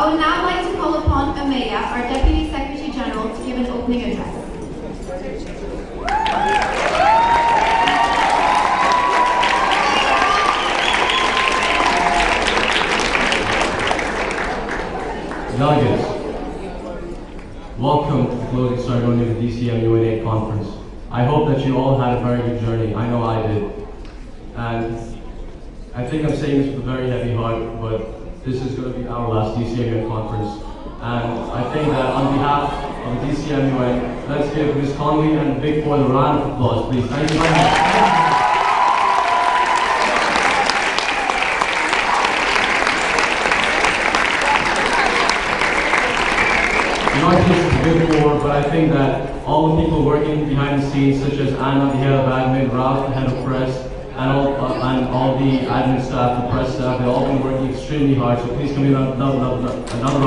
I would now like to call upon Amaya, our Deputy Secretary General, to give an opening address. Delegates, welcome to the closing ceremony of the DCMUNA conference. I hope that you all had a very good journey. I know I did. And I think I'm saying this with a very heavy heart, but this is going to be our last DCMUN conference. And I think that on behalf of the DCMUN, let's give Ms. Conley and Vic Boyle a round of applause, please. Thank you very much. Not just a bit more, but I think that all the people working behind the scenes, such as Anna, the head of admin, Ralph, the head of press, and all the admin staff, the press staff, they've all been working extremely hard. So please give me another round of applause for them.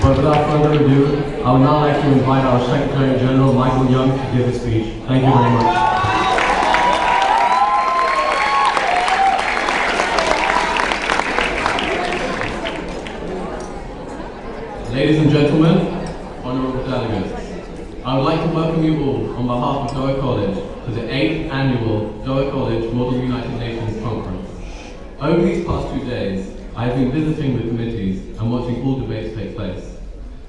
But without further ado, I would now like to invite our Secretary General, Michael Young, to give his speech. Thank you very much. Ladies and gentlemen, honorable delegates, I would like to welcome you all on behalf of Doha College to the 8th annual Doha College Model United Nations Conference. Over these past 2 days, I have been visiting the committees and watching all debates take place.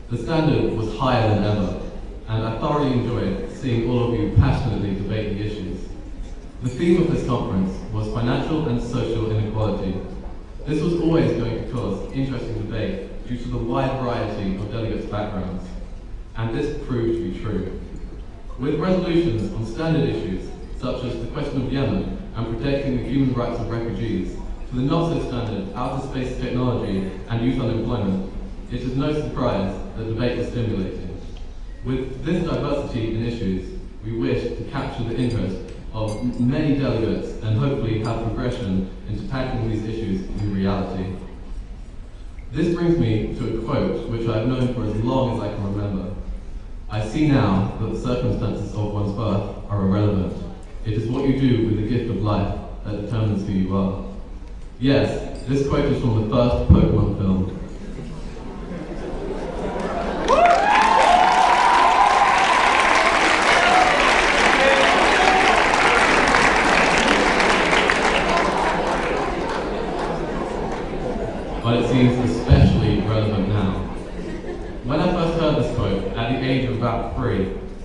The standard was higher than ever, and I thoroughly enjoyed seeing all of you passionately debate the issues. The theme of this conference was financial and social inequality. This was always going to cause interesting debate due to the wide variety of delegates' backgrounds, and this proved to be true. With resolutions on standard issues, such as the question of Yemen and protecting the human rights of refugees, to the not-so-standard outer space technology and youth unemployment, it is no surprise that debate is stimulating. With this diversity in issues, we wish to capture the interest of many delegates and hopefully have progression into tackling these issues in reality. This brings me to a quote which I have known for as long as I can remember. I see now that the circumstances of one's birth are irrelevant. It is what you do with the gift of life that determines who you are. Yes, this quote is from the first Pokemon film. But it seems especially relevant now. When I first heard this quote, at the age of about 3,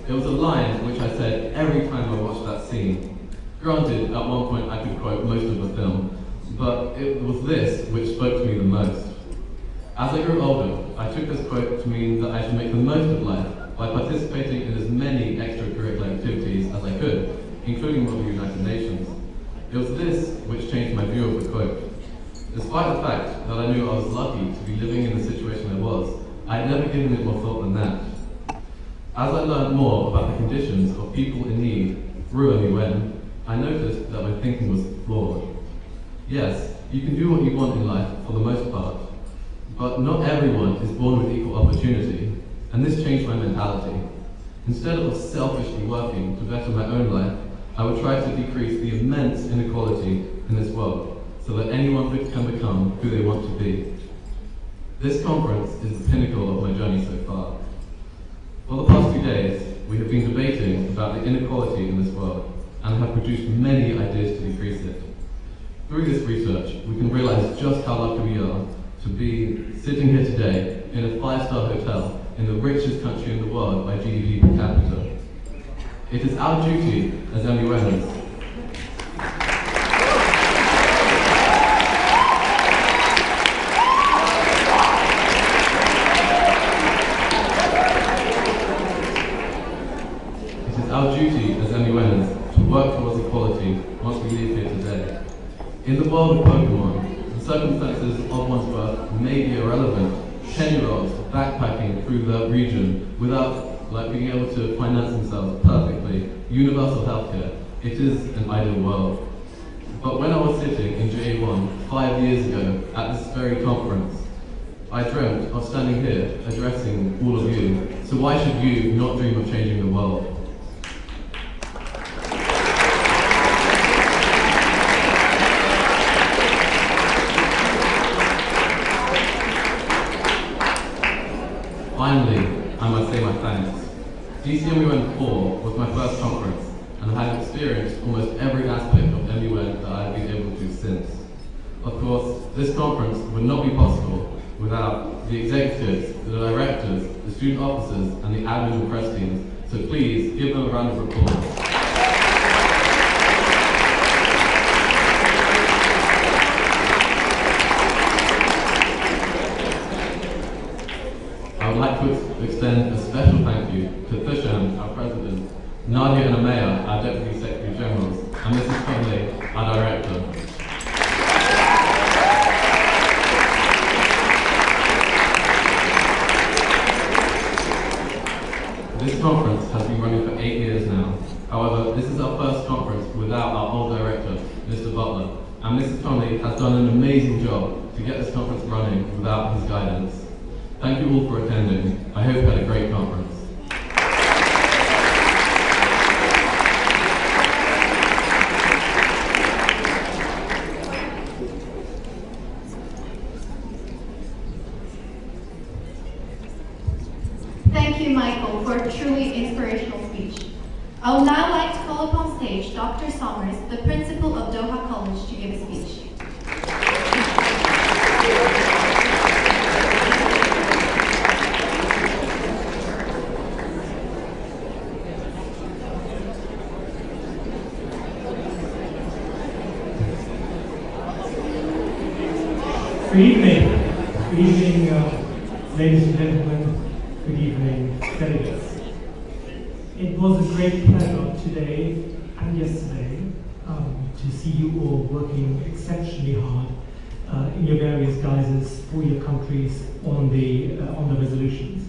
it was a line which I said every time I watched that scene. Granted, at one point I could quote most of the film, but it was this which spoke to me the most. As I grew older, I took this quote to mean that I should make the most of life by participating in as many extracurricular activities as I could, including Model United Nations. It was this which changed my view of the quote. Despite the fact that I knew I was lucky to be living in the situation I was, I had never given it more thought than that. As I learned more about the conditions of people in need through a UN, I noticed that my thinking was flawed. Yes, you can do what you want in life for the most part, but not everyone is born with equal opportunity, and this changed my mentality. Instead of selfishly working to better my own life, I would try to decrease the immense inequality in this world, so that anyone can become who they want to be. This conference is the pinnacle of my journey so far. For the past 2 days, we have been debating about the inequality in this world and have produced many ideas to decrease it. Through this research, we can realize just how lucky we are to be sitting here today in a 5-star hotel in the richest country in the world by GDP per capita. It is our duty as MUNers to work towards equality once we leave here today. In the world of Pokemon, the circumstances of one's birth may be irrelevant. 10-year-olds backpacking through the region without being able to finance themselves perfectly, universal healthcare, it is an ideal world. But when I was sitting in JA1 5 years ago at this very conference, I dreamt of standing here addressing all of you. So why should you not dream of changing the world? finally, I must say my thanks. GCMUN 4 was my first conference, and I have experienced almost every aspect of MUN that I have been able to since. Of course, this conference would not be possible without the executives, the directors, the student officers, and the admin and press teams, so please give them a round of applause. I would like to extend a special thank you to Thushan, our president, Nadia and Amaya, our deputy secretary generals, and Mrs. Conley, our director. This conference has been running for 8 years now. However, this is our first conference without our old director, Mr. Butler, and Mrs. Conley has done an amazing job to get this conference running without his guidance. Thank you all for attending. I hope you had a great conference. Thank you, Michael, for a truly inspirational speech. I would now like to call upon stage Dr. Somers, the principal of Doha College, to give a speech. Good evening. Good evening, ladies and gentlemen. Good evening, delegates. It was a great pleasure today and yesterday to see you all working exceptionally hard in your various guises for your countries on the resolutions.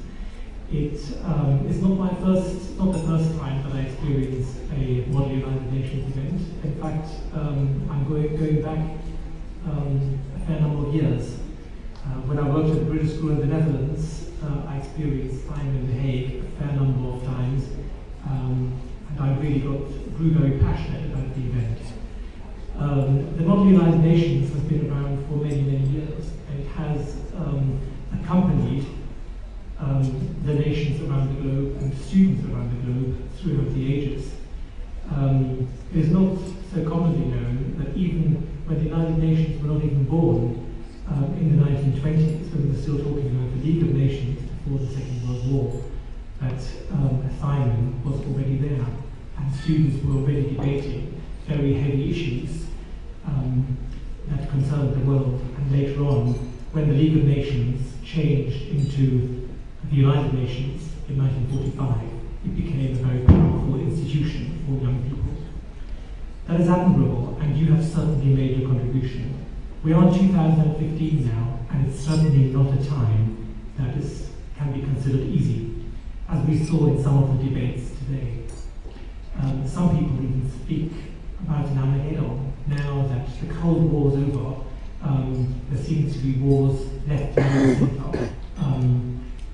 It is not the first time that I experienced a Model United Nations event. In fact, I'm going back a fair number of years. When I worked at the British School in the Netherlands, I experienced time in The Hague a fair number of times, and I really grew very passionate about the event. The Model United Nations has been around for many, many years, and it has accompanied the nations around the globe and students around the globe throughout the ages. It is not so commonly known that even when the United Nations were not even born in the 1920s, when we were still talking about the League of Nations before the Second World War, that Simon was already there, and students were already debating very heavy issues that concerned the world. And later on, when the League of Nations changed into the United Nations in 1945, it became a very powerful institution for young people. That is admirable, and you have certainly made your contribution. We are in 2015 now, and it's certainly not a time that can be considered easy, as we saw in some of the debates today. Some people even speak about an Armageddon. Now that the Cold War is over, there seems to be wars left and right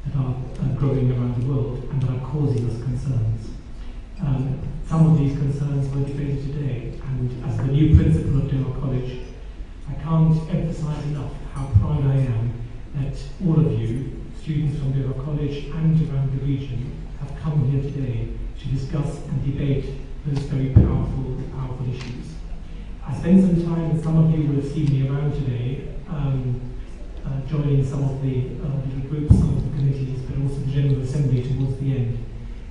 that are growing around the world and that are causing us concerns. Some of these concerns were debated today, and as the new principal of Doha College, I can't emphasize enough how proud I am that all of you, students from Doha College and around the region, have come here today to discuss and debate those very powerful issues. I spent some time, and some of you will have seen me around today, joining some of the little groups, some of the committees, but also the General Assembly towards the end.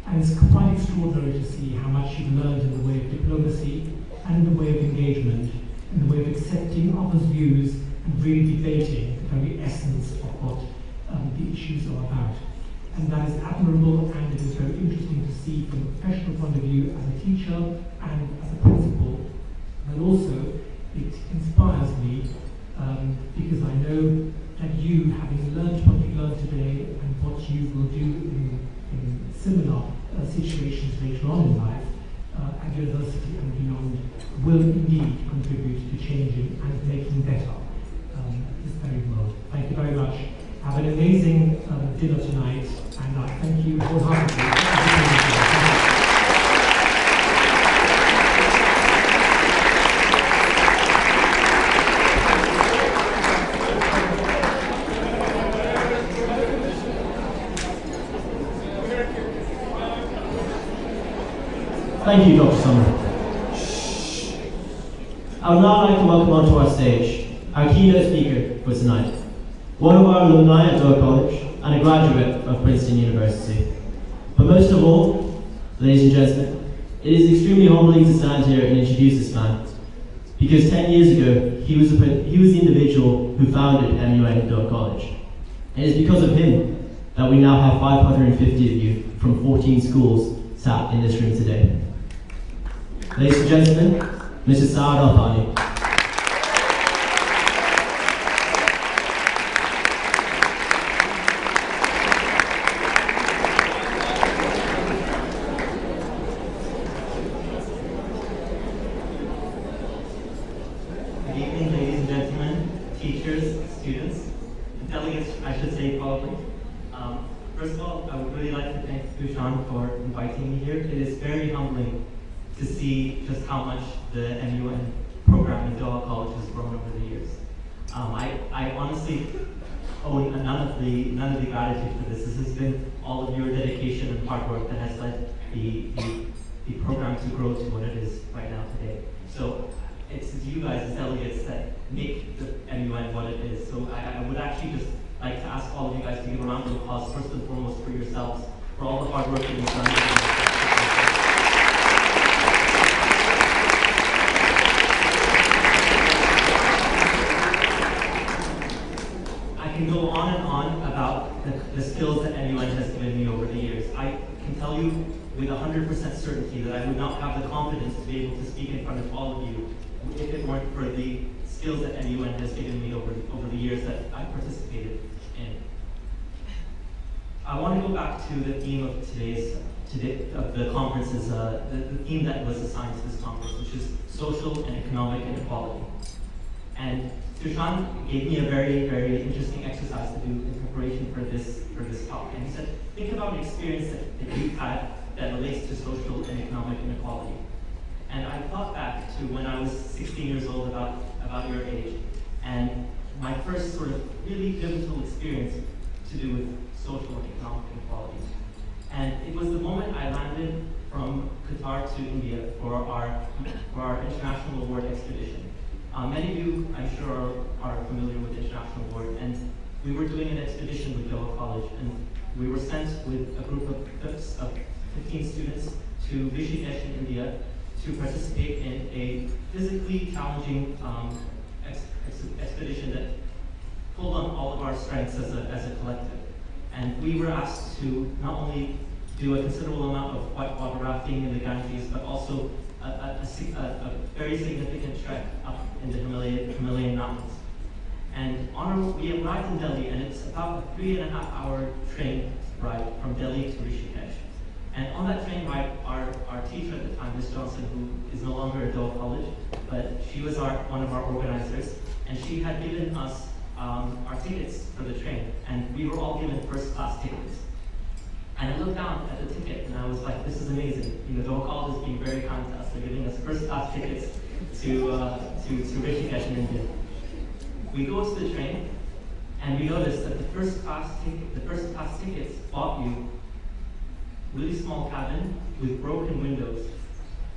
And it's quite extraordinary to see how much you've learned in the way of diplomacy and in the way of engagement, in the way of accepting others' views and really debating the very essence of what the issues are about. And that is admirable, and it is very interesting to see from a professional point of view as a teacher and as a principal. But also, it inspires me because I know that you, having learned what you learned today and what you will do in similar situations later on in life, at university and beyond, will indeed contribute to changing and making better this very world. Thank you very much. Have an amazing dinner tonight, and I thank you wholeheartedly. Thank you, Dr. Summer. I would now like to welcome onto our stage our keynote speaker for tonight, one of our alumni at Doha College and a graduate of Princeton University. But most of all, ladies and gentlemen, it is extremely humbling to stand here and introduce this man, because 10 years ago, he was the individual who founded MUN at Doha College. And it is because of him that we now have 550 of you from 14 schools sat in this room today. Ladies and gentlemen, Mr. Saad Al-Thani. Good evening, ladies and gentlemen, teachers, students, and delegates, I should say probably. First of all, I would really like to thank Tushan for inviting me here. It is very humbling to see just how much the MUN program in Doha College has grown over the years. I honestly owe none of the gratitude for this. This has been all of your dedication and hard work that has led the program to grow to what it is right now today. So it's you guys as delegates that make the MUN what it is. So I would actually just like to ask all of you guys to give a round of applause first and foremost for yourselves, for all the hard work that you've done. I can go on and on about the skills that MUN has given me over the years. I can tell you with 100% certainty that I would not have the confidence to be able to speak in front of all of you if it weren't for the skills that MUN has given me over the years that I participated in. I want to go back to the theme of of the conference's, the theme that was assigned to this conference, which is social and economic inequality. And Tushan gave me a very, very interesting exercise to do in preparation for this talk. And he said, think about an experience that you've had that relates to social and economic inequality. And I thought back to when I was 16 years old, about your age, and my first sort of really pivotal experience to do with social and economic inequality. And it was the moment I landed from Qatar to India for our International Award expedition. Many of you, I'm sure, are familiar with International Award, and we were doing an expedition with Doha College, and we were sent with a group of 15 students to Rishikesh in India to participate in a physically challenging expedition that pulled on all of our strengths as a collective. And we were asked to not only do a considerable amount of whitewater rafting in the Ganges, but also a very significant trek up in the Himalayan mountains. And we arrived in Delhi, and it's about a 3.5-hour train ride from Delhi to Rishikesh. And on that train ride, our teacher at the time, Ms. Johnson, who is no longer at Doha College, but she was one of our organizers, and she had given us our tickets for the train, and we were all given first-class tickets. And I looked down at the ticket, and I was like, this is amazing. You know, Doha College is being very kind to us. They're giving us first-class tickets to Rishikesh in India. We go to the train, and we notice that the first-class tickets bought you really small cabin with broken windows,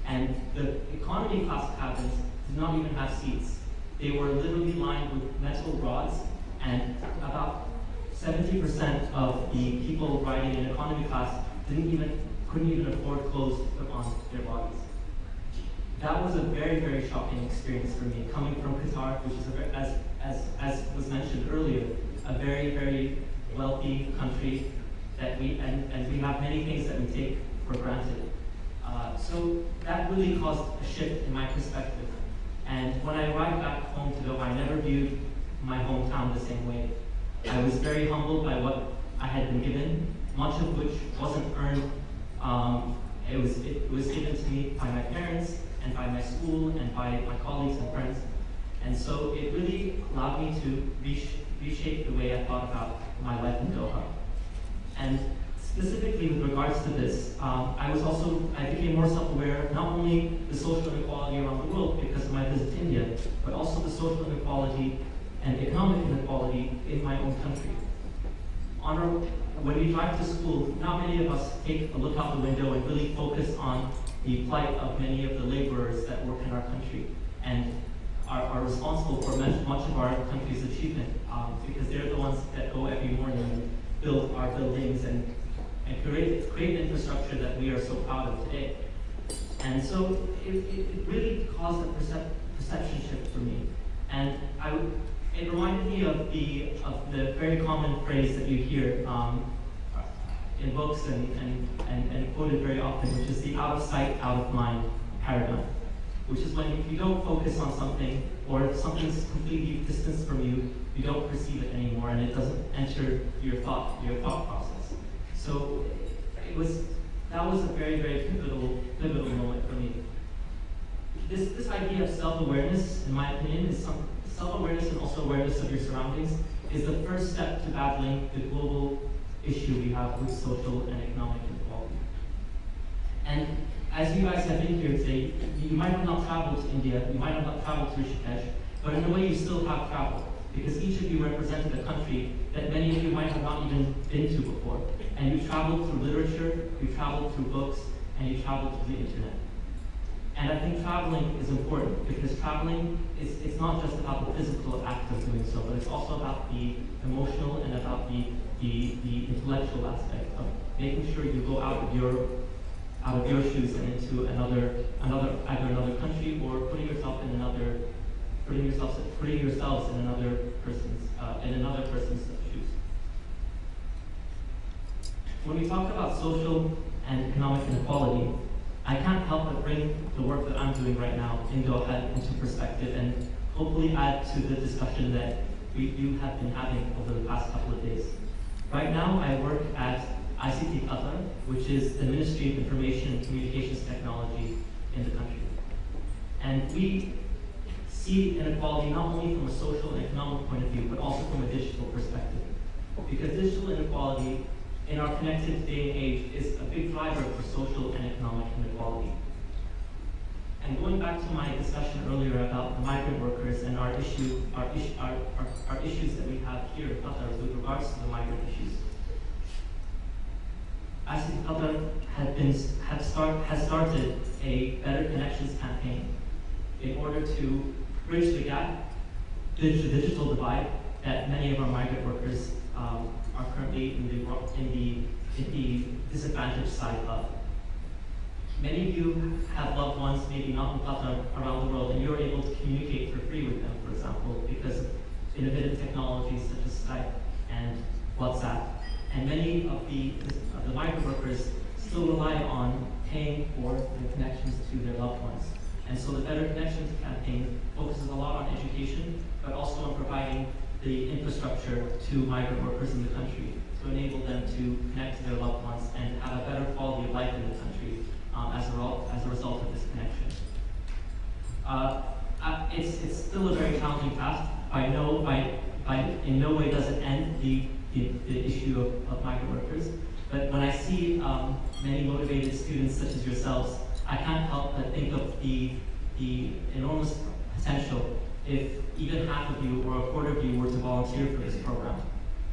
and the economy class cabins did not even have seats. They were literally lined with metal rods, and about 70% of the people riding in economy class couldn't even afford clothes to put on their bodies. That was a very, very shocking experience for me, coming from Qatar, which is, as was mentioned earlier, a very, very wealthy country that we have many things that we take for granted. So that really caused a shift in my perspective. And when I arrived back home to Doha, I never viewed my hometown the same way. I was very humbled by what I had been given, much of which wasn't earned. It was given to me by my parents and by my school and by my colleagues and friends. And so it really allowed me to reshape the way I thought about my life in Doha. And specifically with regards to this, I became more self-aware of not only the social inequality around the world because of my visit to India, but also the social inequality and economic inequality in my own country. When we drive to school, not many of us take a look out the window and really focus on the plight of many of the laborers that work in our country and are responsible for much of our country's achievement, because they're the ones that go every morning and build our buildings and create the infrastructure that we are so proud of today. And so it really caused a perception shift for me. And it reminded me of the very common phrase that you hear in books and quoted very often, which is the out of sight, out of mind paradigm. Which is when if you don't focus on something, or if something's completely distanced from you, you don't perceive it anymore, and it doesn't enter your thought process. So that was a very, very pivotal moment for me. This idea of self-awareness, in my opinion, is self-awareness and also awareness of your surroundings is the first step to battling the global issue we have with social and economic inequality. And as you guys have been here today, you might have not traveled to India, you might have not traveled to Rishikesh, but in a way you still have traveled, because each of you represented a country that many of you might have not even been to before. And you traveled through literature, you traveled through books, and you traveled through the internet. And I think traveling is important, because traveling it's not just about the physical act of doing so, but it's also about the emotional and about the intellectual aspect of making sure you go out of your shoes and into either another country, or putting yourselves in another person's shoes. When we talk about social and economic inequality, I can't help but bring the work that I'm doing right now in Doha into perspective and hopefully add to the discussion that you have been having over the past couple of days. Right now, I work at ICT Qatar, which is the Ministry of Information and Communications Technology in the country. And we see inequality not only from a social and economic point of view, but also from a digital perspective. Because digital inequality in our connected day and age is a big driver for social and economic inequality. And going back to my discussion earlier about the migrant workers and our issues that we have here in Qatar with regards to the migrant issues, ICT Qatar has started a Better Connections campaign in order to bridge the gap, the digital divide that many of our migrant workers are currently in the disadvantaged side of. Many of you have loved ones, maybe not in Qatar, around the world, and you're able to communicate for free with them, for example, because of innovative technologies such as Skype and WhatsApp. And many of the migrant workers still rely on paying for the connections to their loved ones. And so the Better Connections campaign focuses a lot on education, but also on providing the infrastructure to migrant workers in the country to enable them to connect to their loved ones and have a better quality of life in the country as a result of this connection. It's still a very challenging task. In no way does it end the issue of migrant workers. But when I see many motivated students such as yourselves, I can't help but think of the enormous potential if even half of you or a quarter of you were to volunteer for this program.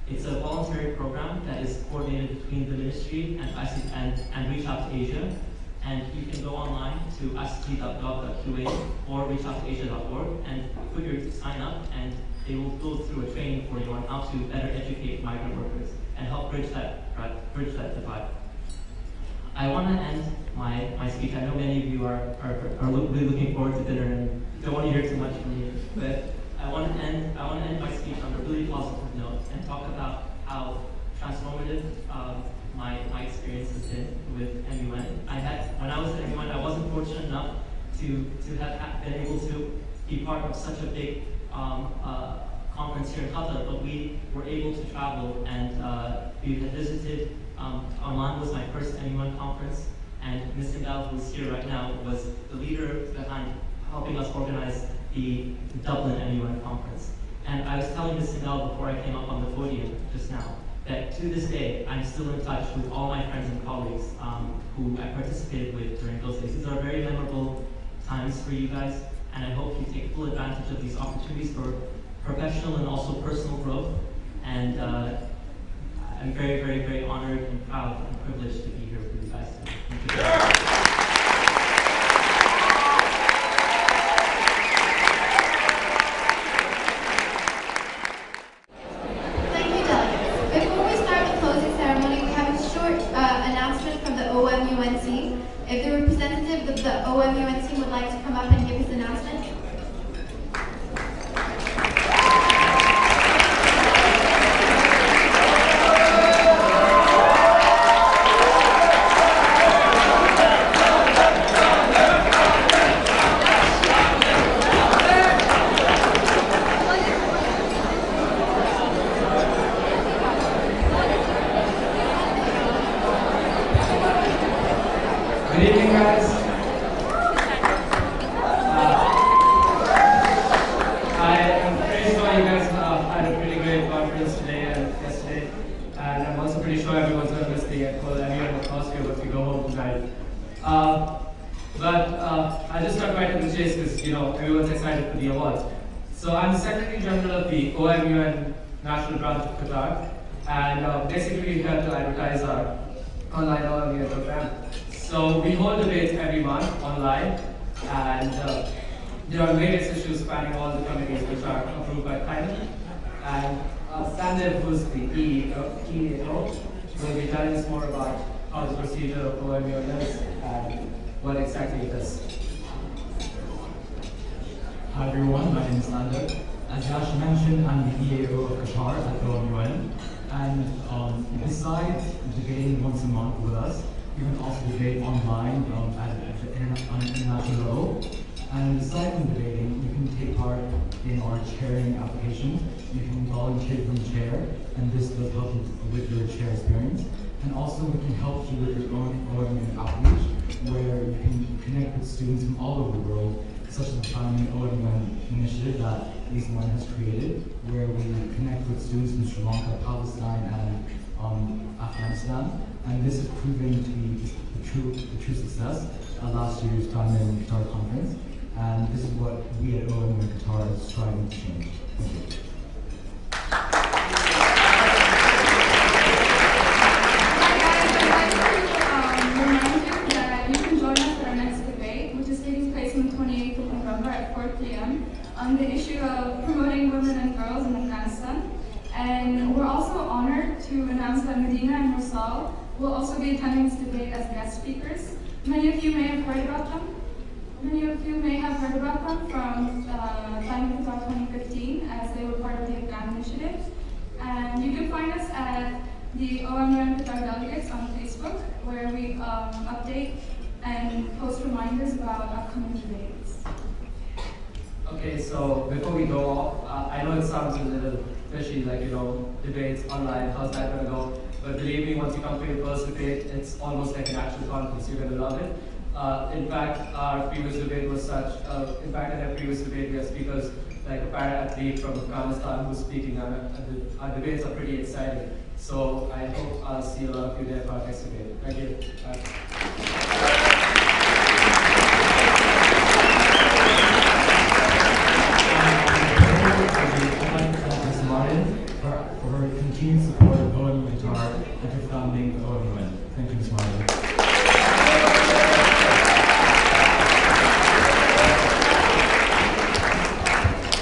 It's a voluntary program that is coordinated between the ministry and Reach Out to Asia. And you can go online to ict.gov.qa or reachouttoasia.org and sign up, and they will go through a training for you on how to better educate migrant workers and help bridge that divide. I want to end my speech. I know many of you are really looking forward to dinner and don't want to hear too much from me, but I want to end my speech on a really positive note and talk about how transformative my experience has been with MUN. When I was at MUN, I wasn't fortunate enough to have been able to be part of such a big conference here in Qatar, but we were able to travel and we had visited. Oman was my first MUN conference, and Ms. Sindal, who is here right now, was the leader behind helping us organize the Dublin MUN conference. And I was telling Ms. Sindal before I came up on the podium just now, that to this day, I'm still in touch with all my friends and colleagues who I participated with during those days. These are very memorable times for you guys, and I hope you take full advantage of these opportunities for professional and also personal growth. And I'm very, very, very honored and proud and privileged to be here with you guys today. Thank you. announcement from the OMUNC. If the representative of the OMUNC would like to come up and give his announcement. Good evening, guys. I am pretty sure you guys had a pretty great conference today and yesterday, and I'm also pretty sure everyone's going to miss the whole annual atmosphere once we go home tonight. But I'll just start right to the chase because everyone's excited for the awards. So I'm the Secretary General of the OMUN National Branch of Qatar, and basically we have to advertise our online OMUN program. So we hold debates every month online, and there are various issues spanning all the committees which are approved by Climate. And Sandeep, who's the EAO, will be telling us more about how the procedure of OMUN is and what exactly it is. Hi everyone, my name is Sandeep. As Yash mentioned, I'm the EAO of Qatar at OMUN, and besides debating once a month with us, you can also debate online on an international level. And aside from debating, you can take part in our chairing application. You can volunteer from chair, and this will help you with your chair experience. And also, we can help you with your own OMUN outreach, where you can connect with students from all over the world, such as the Founding OMUN initiative that Eastman has created, where we connect with students from Sri Lanka, Palestine, and Afghanistan. And this has proven to be the true success at last year's Diamond Qatar conference. And this is what we at OMUN Qatar are striving to change. Thank you. Remind you that you can join us at our next debate, which is taking place on the 28th of November at 4 p.m. on the issue of promoting women and girls in Afghanistan. And we're also honored to announce that Medina and Rosal will also be attending this debate as guest speakers. Many of you may have heard about them. From Climate Qatar 2015, as they were part of the Afghan initiative. And you can find us at the OMUN Qatar Delegates on Facebook, where we update and post reminders about upcoming debates. Okay, so before we go off, I know it sounds a little fishy, like, debates online, how's that going to go? But believe me, once you come to your first debate, it's almost like an actual conference, you're going to love it. In fact, our previous debate was such, in our previous debate, we have speakers like a para-athlete from Afghanistan who's speaking, and our debates are pretty exciting. So I hope I'll see a lot of you there for our next debate. Thank you. For her continued support of OMUN Qatar and for founding OMUN. Thank you, Ms. Martin.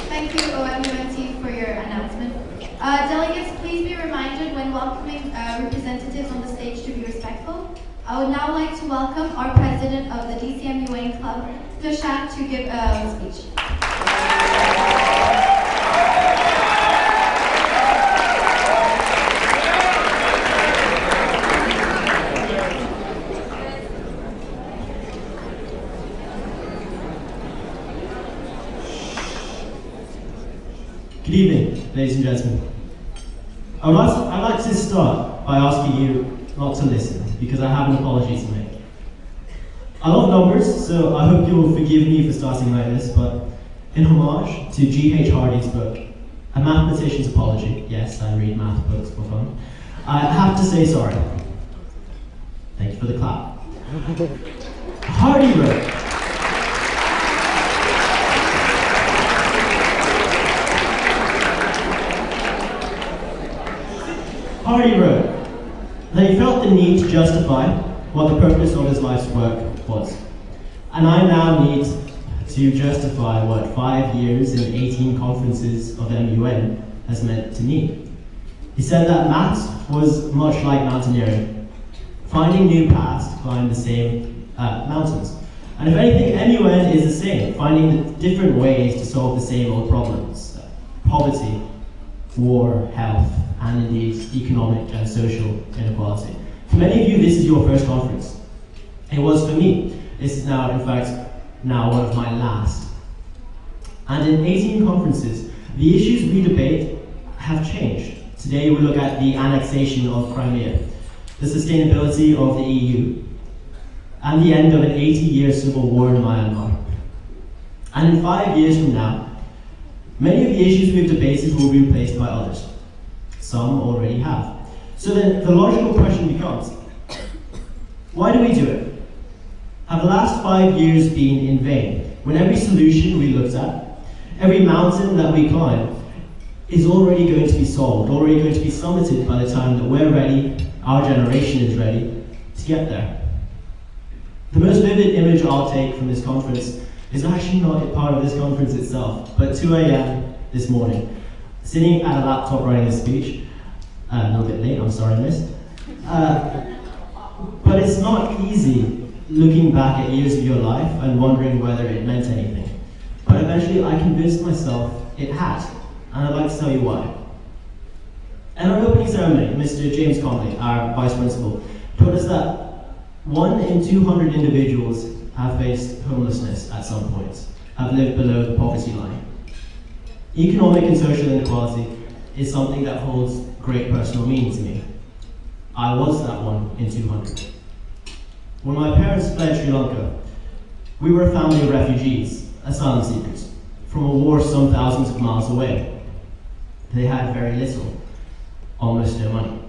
Thank you, OMUNC, for your announcement. Delegates, please be reminded when welcoming representatives on the stage to be respectful. I would now like to welcome our president of the DCMUN Club, Tushar, to give a speech. Good evening, ladies and gentlemen. I'd like to start by asking you not to listen, because I have an apology to make. I love numbers, so I hope you'll forgive me for starting like this, but in homage to G.H. Hardy's book, A Mathematician's Apology, yes, I read math books for fun, I have to say sorry. Thank you for the clap. Hardy wrote, that he felt the need to justify what the purpose of his life's work was. And I now need to justify what 5 years and 18 conferences of MUN has meant to me. He said that maths was much like mountaineering. finding new paths to climb the same mountains. And if anything, MUN is the same, finding different ways to solve the same old problems. Poverty, war, health, and indeed economic and social inequality. For many of you, this is your first conference. It was for me. This is now, in fact, one of my last. And in 18 conferences, the issues we debate have changed. Today we look at the annexation of Crimea, the sustainability of the EU, and the end of an 80-year civil war in Myanmar. And in 5 years from now, many of the issues we've debated will be replaced by others. Some already have. So then the logical question becomes, why do we do it? Have the last 5 years been in vain, when every solution we looked at, every mountain that we climb, is already going to be solved, already going to be summited by the time that we're ready, our generation is ready, to get there? The most vivid image I'll take from this conference is actually not a part of this conference itself, but 2 a.m. this morning, sitting at a laptop writing a speech, a little bit late, I'm sorry I missed. But it's not easy looking back at years of your life and wondering whether it meant anything. But eventually I convinced myself it had, and I'd like to tell you why. In our opening ceremony, Mr. James Conley, our Vice Principal, told us that 1 in 200 individuals have faced homelessness at some point, have lived below the poverty line. Economic and social inequality is something that holds great personal meaning to me. I was that 1 in 200. When my parents fled Sri Lanka, we were a family of refugees, asylum seekers, from a war some thousands of miles away. They had very little, almost no money.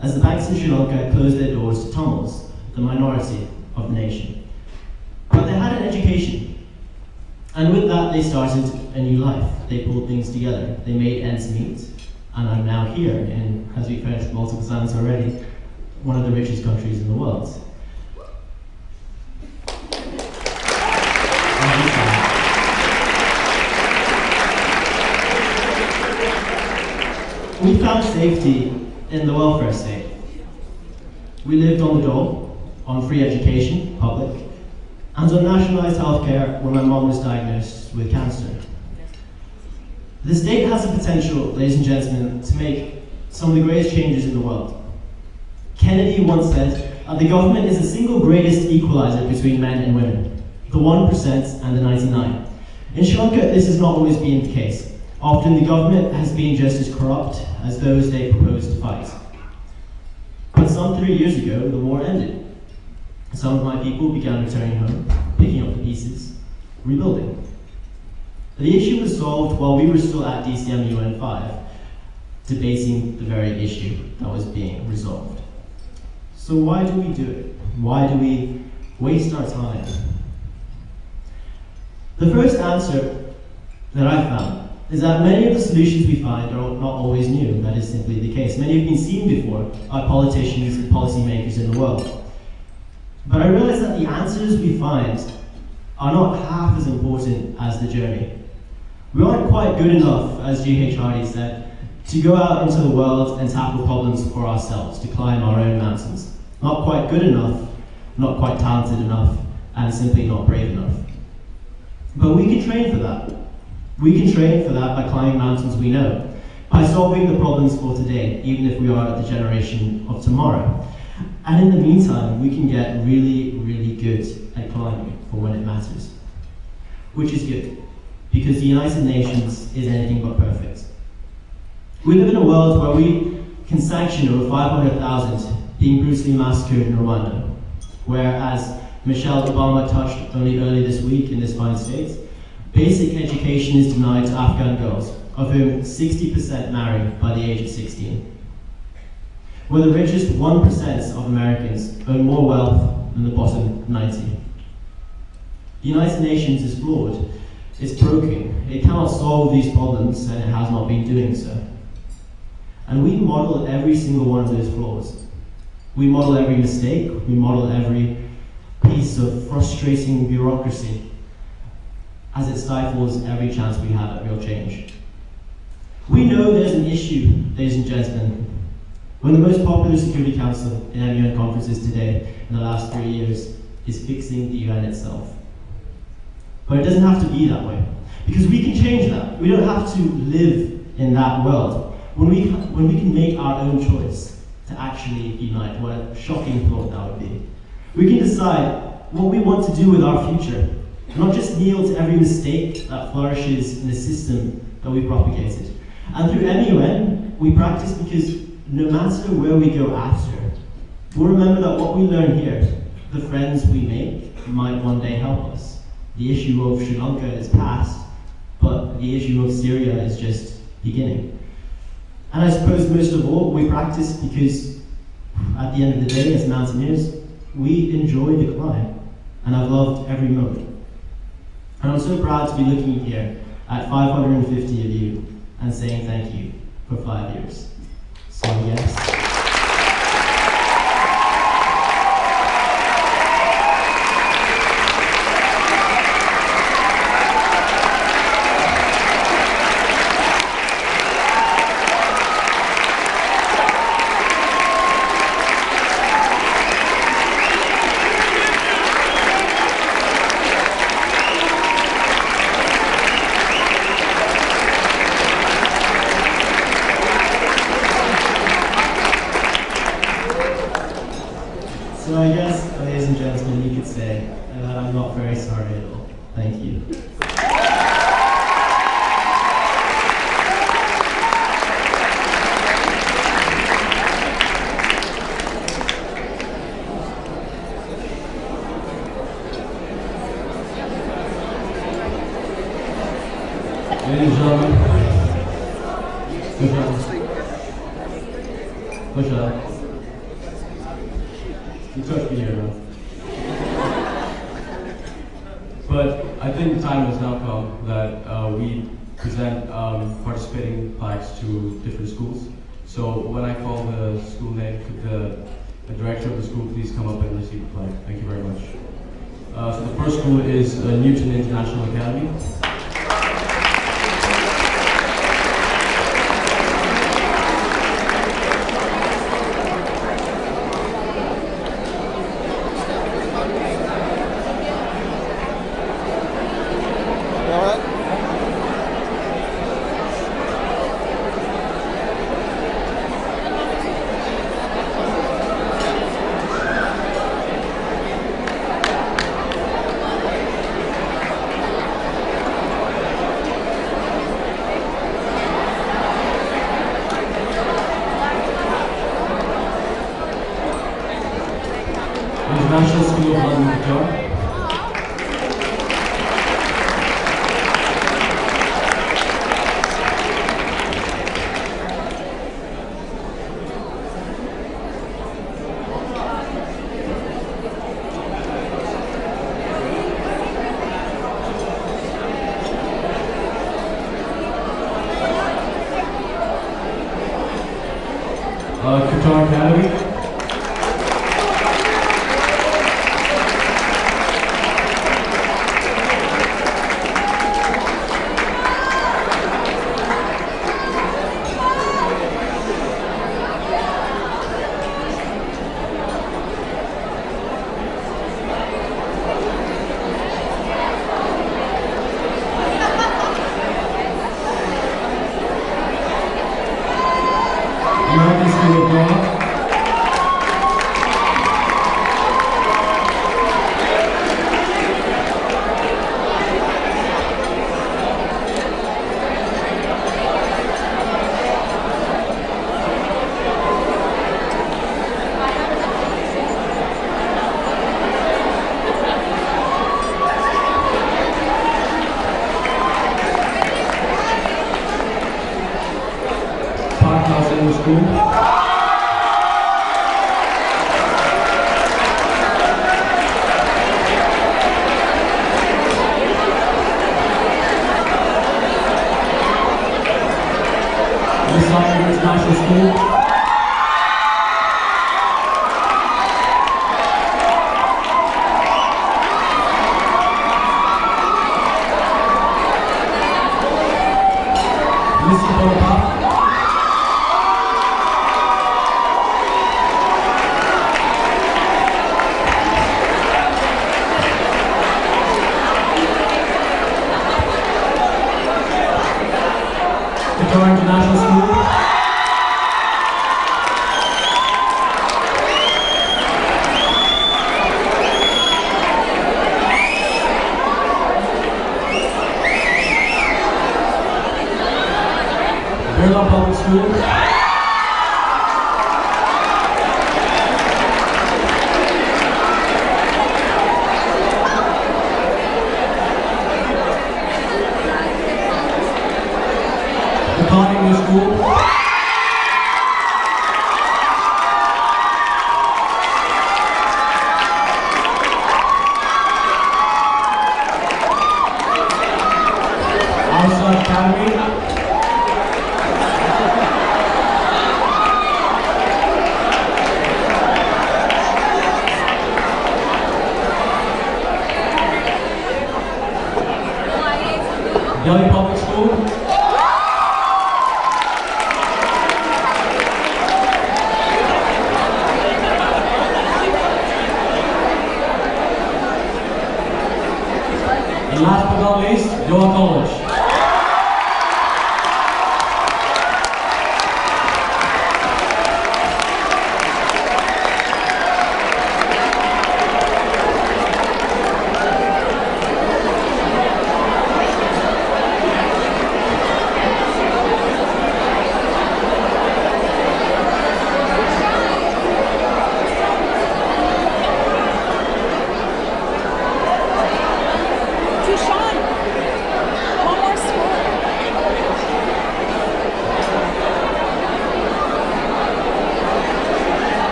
As the banks in Sri Lanka closed their doors to Tamils, the minority of the nation. But they had an education, and with that they started a new life. They pulled things together, they made ends meet, and I'm now here in, as we finished multiple times already, one of the richest countries in the world. We found safety in the welfare state. We lived on the dole, on free education, public, and on nationalised healthcare when my mom was diagnosed with cancer. The state has the potential, ladies and gentlemen, to make some of the greatest changes in the world. Kennedy once said, the government is the single greatest equalizer between men and women, the 1% and the 99. In Sri Lanka, this has not always been the case. Often the government has been just as corrupt as those they propose to fight. But some 3 years ago, the war ended. Some of my people began returning home, picking up the pieces, rebuilding. The issue was solved while we were still at DCMUN 5, debating the very issue that was being resolved. So why do we do it? Why do we waste our time? The first answer that I found is that many of the solutions we find are not always new. That is simply the case. Many have been seen before by politicians and policymakers in the world. But I realize that the answers we find are not half as important as the journey. We aren't quite good enough, as G.H. Hardy said, to go out into the world and tackle problems for ourselves, to climb our own mountains. Not quite good enough, not quite talented enough, and simply not brave enough. But we can train for that. We can train for that by climbing mountains we know, by solving the problems for today, even if we are the generation of tomorrow. And in the meantime, we can get really, really good at climbing for when it matters. Which is good, because the United Nations is anything but perfect. We live in a world where we can sanction over 500,000 being brutally massacred in Rwanda, where, as Michelle Obama touched only earlier this week in this fine state, basic education is denied to Afghan girls, of whom 60% marry by the age of 16. Where the richest 1% of Americans own more wealth than the bottom 90. The United Nations is flawed, it's broken, it cannot solve these problems, and it has not been doing so. And we model every single one of those flaws. We model every mistake, we model every piece of frustrating bureaucracy, as it stifles every chance we have at real change. We know there's an issue, ladies and gentlemen, One of the most popular Security Council in MUN conferences today in the last 3 years is fixing the UN itself. But it doesn't have to be that way, because we can change that. We don't have to live in that world. When we can make our own choice to actually unite, what a shocking thought that would be. We can decide what we want to do with our future, not just kneel to every mistake that flourishes in the system that we propagated. And through MUN, we practice because no matter where we go after, we'll remember that what we learn here, the friends we make, might one day help us. The issue of Sri Lanka is past, but the issue of Syria is just beginning. And I suppose most of all, we practice because at the end of the day, as mountaineers, we enjoy the climb, and I've loved every moment. And I'm so proud to be looking here at 550 of you and saying thank you for 5 years. So yes. So I guess, ladies and gentlemen, you could say that I'm not very sorry at all. Thank you. Ladies and gentlemen, push up. You touched me here, man. But I think the time has now come that we present participating plaques to different schools. So when I call the school name, could the director of the school please come up and receive the plaque? Thank you very much. So the first school is Newton International Academy. National School of London Guitar. Guitar Academy. American School of Law. School. International School. Mr. School. DuPont English School. Academy. Delhi Public School. And last but not least, Doha College.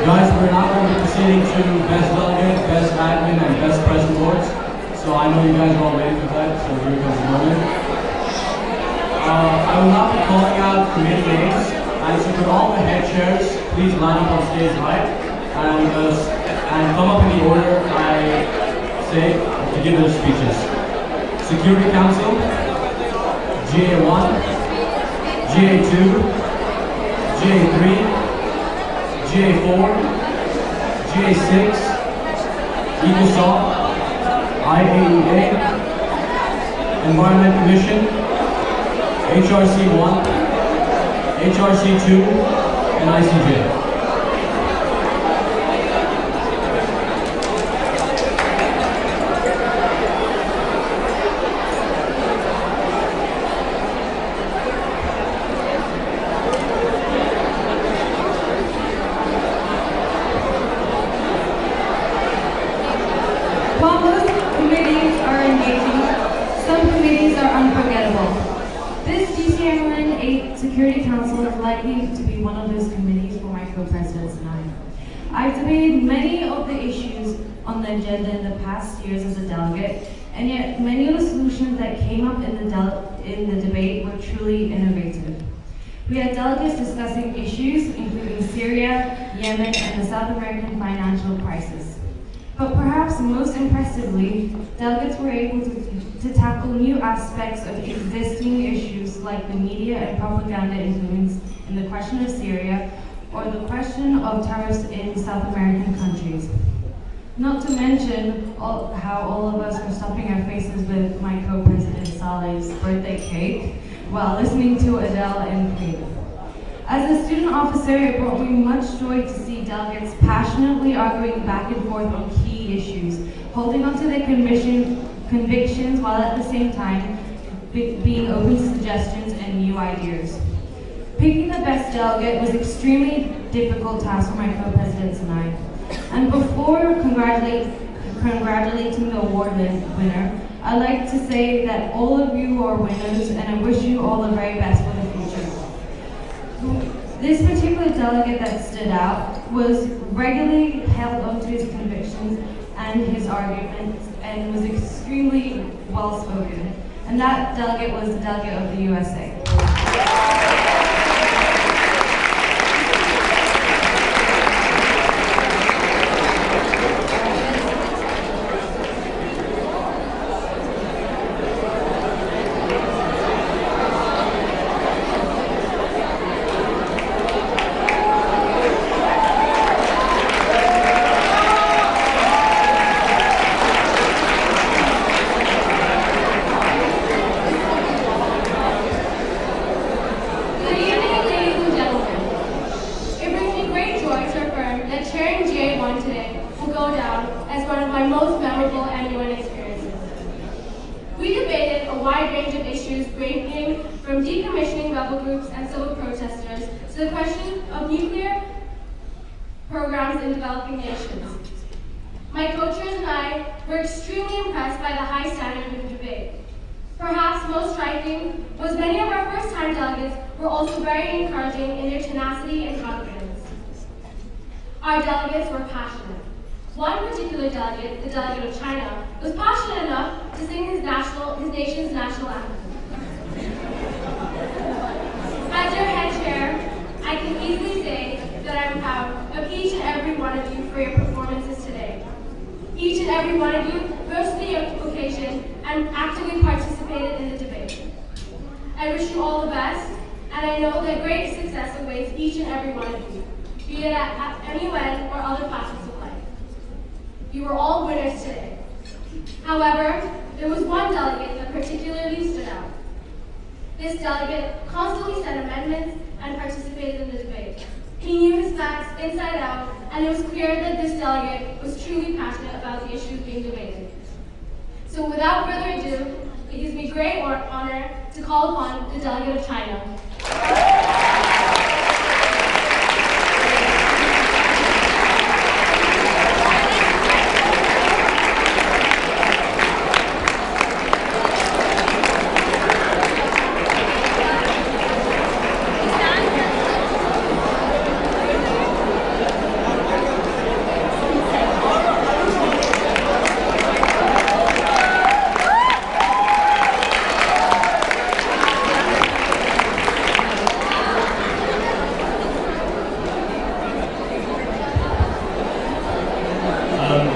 Guys, we're now going to be proceeding to Best Delegate, Best Admin, and Best Press Awards. So I know you guys are all waiting for that, so here comes the moment. I will not be calling out committee names, and so for all the head chairs, please line up on stage right, and come up in the order I say to give their speeches. Security Council, GA1, GA2, GA3, GA4, GA6, EcoSoft, IAEA, Environment Commission, HRC1, HRC2, and ICJ. While most committees are engaging, some committees are unforgettable. This GCMN 8 Security Council is likely to be one of those committees for my co-presidents and I. I've debated many of the issues on the agenda in the past years as a delegate, and yet many of the solutions that came up in the debate were truly innovative. We had delegates discussing issues including Syria, Yemen, and the South American financial crisis. But perhaps most impressively, delegates were able to tackle new aspects of existing issues like the media and propaganda influence in the question of Syria or the question of tariffs in South American countries. Not to mention how all of us were stuffing our faces with my co-president Saleh's birthday cake while listening to Adele and Queen. As a student officer, it brought me much joy to see delegates passionately arguing back and forth on key issues, holding on to their convictions while at the same time being open to suggestions and new ideas. Picking the best delegate was an extremely difficult task for my co-presidents and I. And before congratulating the award winner, I'd like to say that all of you are winners and I wish you all the very best for the future. This particular delegate that stood out was regularly held onto his convictions and his arguments and was extremely well spoken. And that delegate was the delegate of the USA. go down as one of my most memorable MUN experiences. We debated a wide range of issues ranging from decommissioning rebel groups and civil protesters to the question of nuclear programs in developing nations. My co-chairs and I were extremely impressed by the high standard of the debate. Perhaps most striking was many of our first-time delegates were also very encouraging in their tenacity and confidence. Our delegates were passionate. One particular delegate, the delegate of China, was passionate enough to sing his nation's national anthem. As your head chair, I can easily say that I am proud of each and every one of you for your performances today. Each and every one of you rose to the occasion and actively participated in the debate. I wish you all the best, and I know that great success awaits each and every one of you, be it at MUN or other facets of life. You were all winners today. However, there was one delegate that particularly stood out. This delegate constantly sent amendments and participated in the debate. He knew his facts inside out, and it was clear that this delegate was truly passionate about the issues being debated. So without further ado, it gives me great honor to call upon the delegate of China.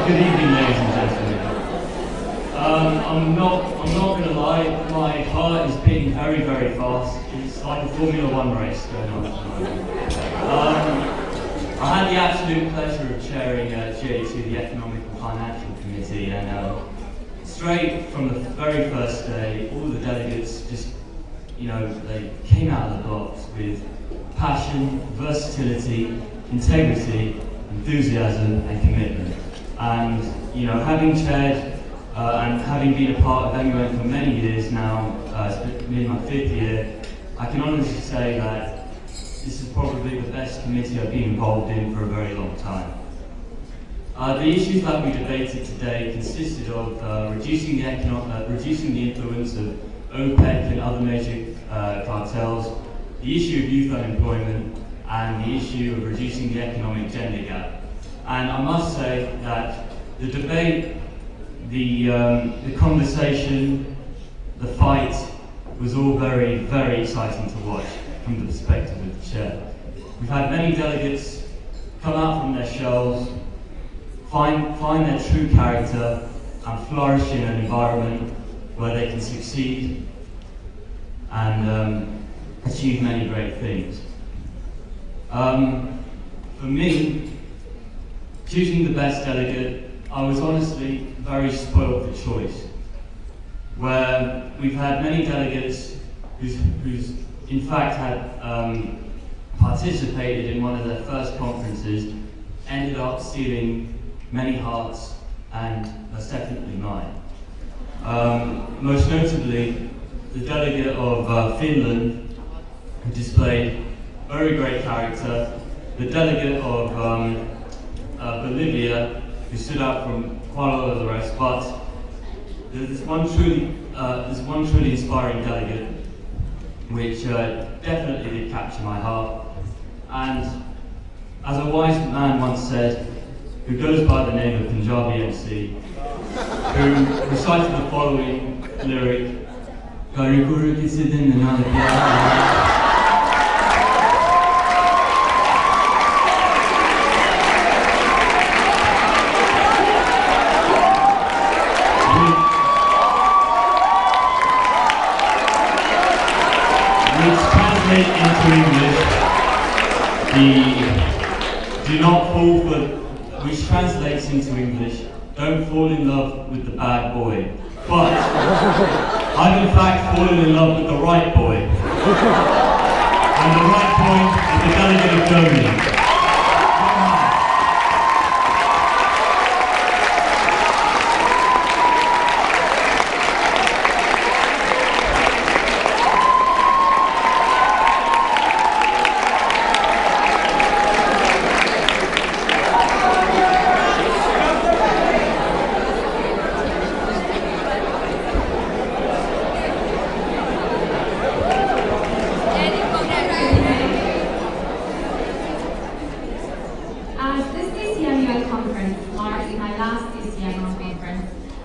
Good evening, ladies and gentlemen. I'm not going to lie, my heart is beating very, very fast. It's like a Formula One race going on at the moment. I had the absolute pleasure of chairing GA2, the Economic and Financial Committee, and straight from the very first day, all the delegates just, they came out of the blocks with passion, versatility, integrity, enthusiasm, and commitment. And having chaired and having been a part of MUN for many years now, it's been my 5th year, I can honestly say that this is probably the best committee I've been involved in for a very long time. The issues that we debated today consisted of reducing the influence of OPEC and other major cartels, the issue of youth unemployment, and the issue of reducing the economic gender gap. And I must say that the debate, the conversation, the fight was all very, very exciting to watch from the perspective of the chair. We've had many delegates come out from their shells, find their true character, and flourish in an environment where they can succeed and achieve many great things. For me, choosing the best delegate, I was honestly very spoiled for choice, where we've had many delegates who's in fact had participated in one of their first conferences, ended up stealing many hearts, and most definitely mine. Most notably, the delegate of Finland, who displayed very great character, the delegate of Bolivia, who stood out from quite a lot of the rest, but there's one truly inspiring delegate, which definitely did capture my heart. And as a wise man once said, who goes by the name of Punjabi MC, who recited the following lyric, "Kari Guru kisi din na pyar." Into English, which translates into English, don't fall in love with the bad boy. But I've in fact fallen in love with the right boy. And the right boy is the delegate of Germany.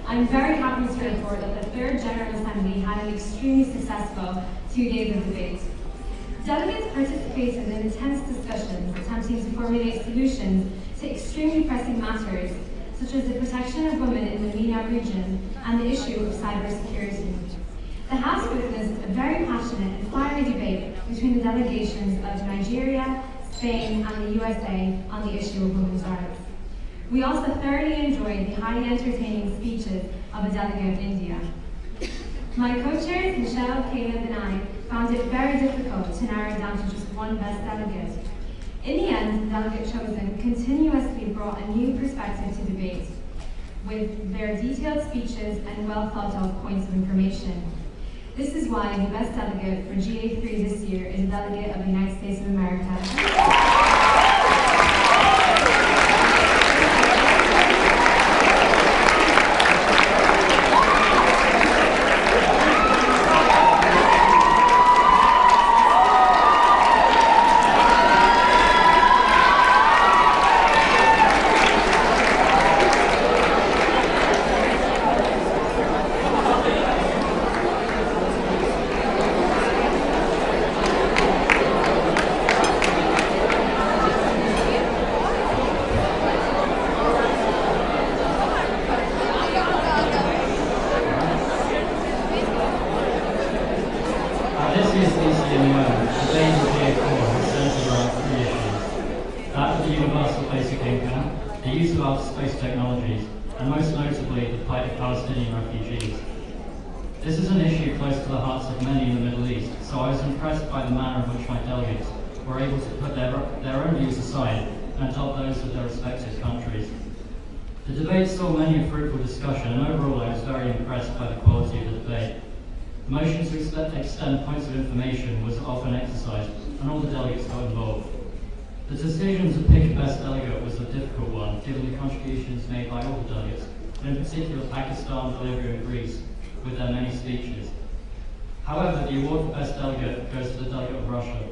I'm very happy to report that the Third General Assembly had an extremely successful 2 days of debate. Delegates participated in intense discussions attempting to formulate solutions to extremely pressing matters, such as the protection of women in the MENA region and the issue of cybersecurity. The House witnessed a very passionate and fiery debate between the delegations of Nigeria, Spain, and the USA on the issue of women's rights. We also thoroughly enjoyed the highly entertaining speeches of a delegate of India. My co-chairs, Michelle, Caleb, and I, found it very difficult to narrow it down to just one best delegate. In the end, the delegate chosen continuously brought a new perspective to debate, with their detailed speeches and well thought of points of information. This is why the best delegate for GA3 this year is a delegate of the United States of America. This is an issue close to the hearts of many in the Middle East, so I was impressed by the manner in which my delegates were able to put their own views aside and adopt those of their respective countries. The debate saw many a fruitful discussion, and overall I was very impressed by the quality of the debate. The motion to extend points of information was often exercised, and all the delegates got involved. The decision to pick a best delegate was a difficult one, given the contributions made by all the delegates, and in particular Pakistan, Bolivia, and Greece, with their many speeches. However, the award for best delegate goes to the delegate of Russia.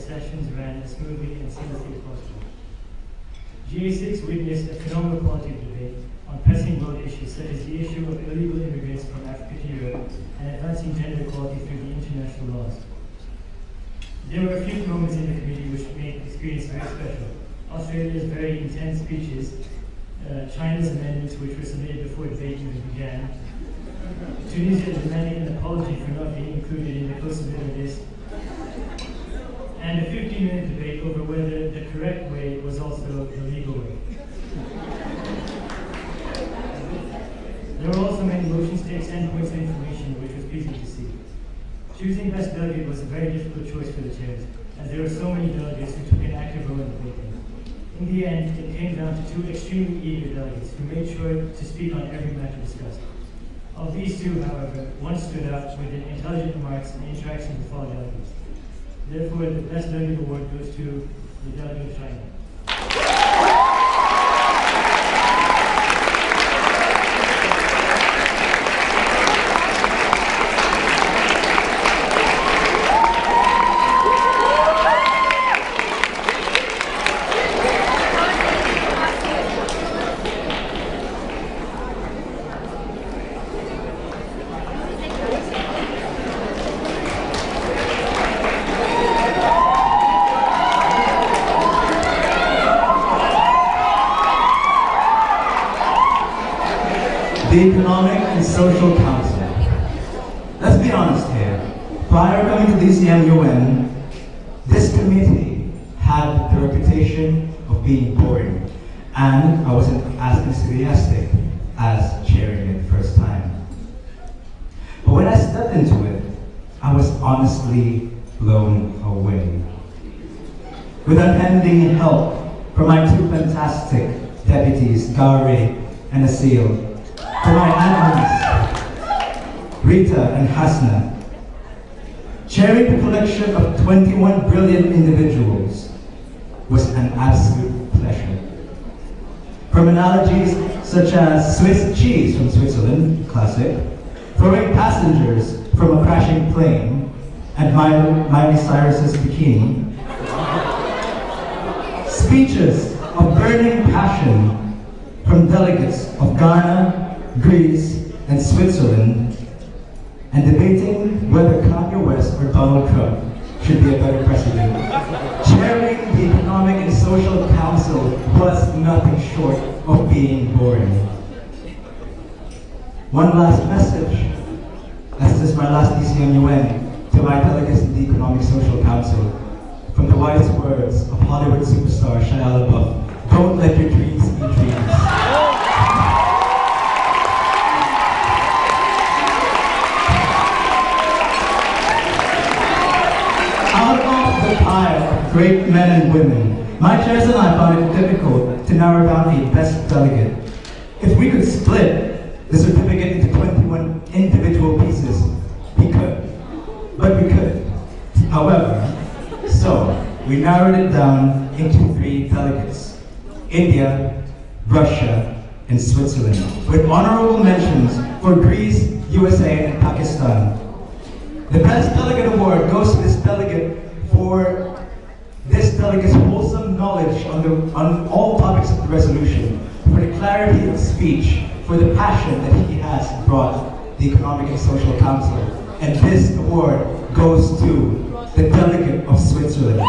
Sessions ran as smoothly and seamlessly as possible. GA6 witnessed a phenomenal quality of debate on pressing world issues such as the issue of illegal immigrants from Africa to Europe and advancing gender equality through the international laws. There were a few moments in the committee which made the experience very special. Australia's very intense speeches, China's amendments which were submitted before debate even began, Tunisia demanding an apology for not being included in the co-submitted list, and a 15-minute debate over whether the correct way was also the legal way. There were also many motions to extend points of information, which was pleasing to see. Choosing best delegate was a very difficult choice for the chairs, as there were so many delegates who took an active role in debating. In the end, it came down to two extremely eager delegates who made sure to speak on every matter discussed. Of these two, however, one stood out with intelligent remarks and interaction with fellow delegates. Therefore, the best delegate award goes to the delegate of China. The Economic and Social Council. Let's be honest here. Prior to coming to DCMUN, this committee had the reputation of being boring. and I wasn't as enthusiastic as chairing it the first time. But when I stepped into it, I was honestly blown away. With unending help from my two fantastic deputies, Gary and Asil, from my admins, Rita and Hasna, chairing the collection of 21 brilliant individuals was an absolute pleasure. From analogies such as Swiss cheese from Switzerland, classic, throwing passengers from a crashing plane, and Miley Cyrus's bikini, speeches of burning passion from delegates of Ghana, Greece, and Switzerland, and debating whether Kanye West or Donald Trump should be a better president. Chairing the Economic and Social Council was nothing short of being boring. One last message, as this is my last DCMUN, to my delegates in the Economic Social Council, from the wise words of Hollywood superstar Shia LaBeouf: don't let your dreams be dreams. Out of the pile of great men and women, my chairs and I found it difficult to narrow down a best delegate. If we could split the certificate into 21 individual pieces, we could. But we could. However, so we narrowed it down into 3 delegates: India, Russia, and Switzerland, with honorable mentions for Greece, USA, and Pakistan. The Best Delegate Award goes to this delegate for this delegate's wholesome knowledge on all topics of the resolution, for the clarity of speech, for the passion that he has brought the Economic and Social Council. And this award goes to the delegate of Switzerland.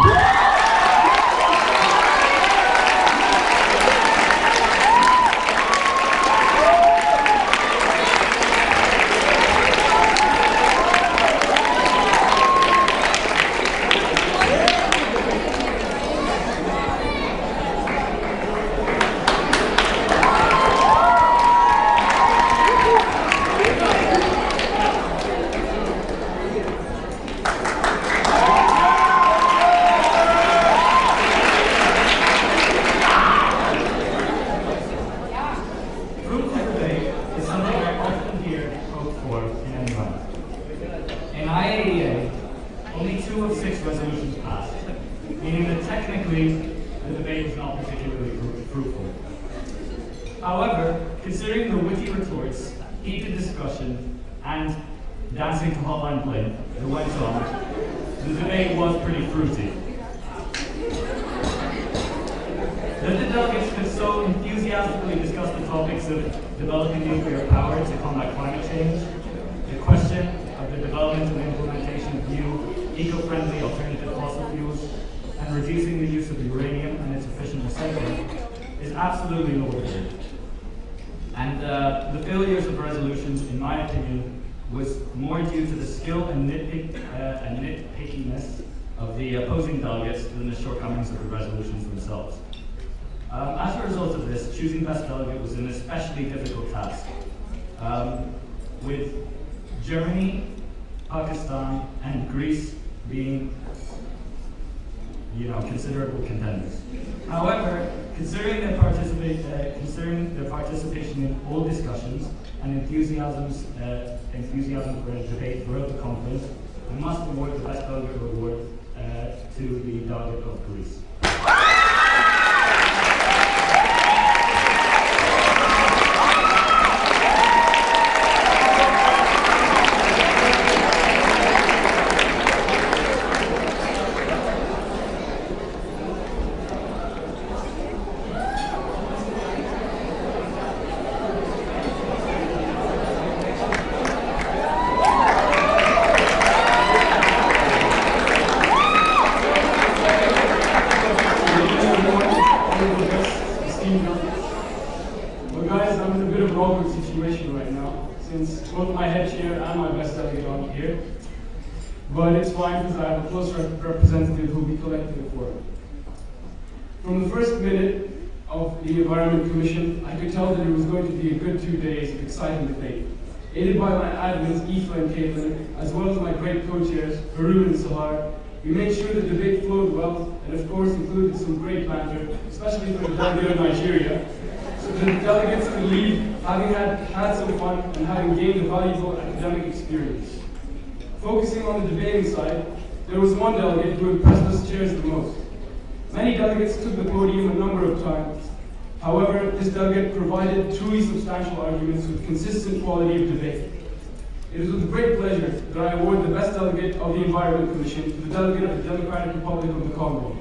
However, considering the witty retorts, heated discussion, and dancing to Hotline Bling that went on, the debate was pretty fruity. That the delegates could so enthusiastically discuss the topics of developing nuclear power to combat climate change, the question of the development and implementation of new eco-friendly alternative fossil fuels, and reducing the use of uranium and its efficient recycling, is absolutely noteworthy. And the failures of resolutions, in my opinion, was more due to the skill and nitpickiness of the opposing delegates than the shortcomings of the resolutions themselves. As a result of this, choosing best delegate was an especially difficult task, with Germany, Pakistan, and Greece being, considerable contenders. However, considering their participation in all discussions and enthusiasm for a debate throughout the conference, I must award the Best Delegate Award to the delegate of Greece. But it's fine because I have a close representative who we collected it for. From the first minute, of the Environment Commission, I could tell that it was going to be a good 2 days of exciting debate. Aided by my admins, Aoife and Caitlin, as well as my great co-chairs, Haroon and Sahar, we made sure the debate flowed well, and of course included some great banter, especially for the delegate of Nigeria, so that the delegates could leave having had some fun and having gained a valuable academic experience. Focusing on the debating side, there was one delegate who impressed us chairs the most. Many delegates took the podium a number of times. However, this delegate provided truly substantial arguments with consistent quality of debate. It is with great pleasure that I award the Best Delegate of the Environment Commission to the delegate of the Democratic Republic of the Congo.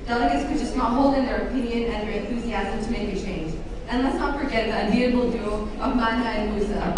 Delegates could just not hold in their opinion and their enthusiasm to make a change. And let's not forget the unbeatable duo of Manna and Musa.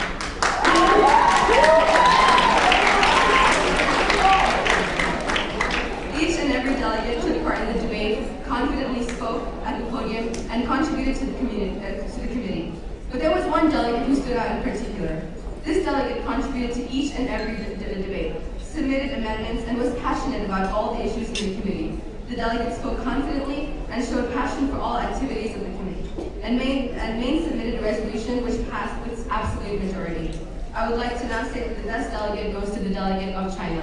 Each and every delegate took part in the debate, confidently spoke at the podium, and contributed to the committee. But there was one delegate who stood out in particular. This delegate contributed to each and every debate, submitted amendments, and was passionate about all the issues in the committee. The delegate spoke confidently and showed passion for all activities of the committee. And Maine submitted a resolution which passed with absolute majority. I would like to now say that the best delegate goes to the delegate of China.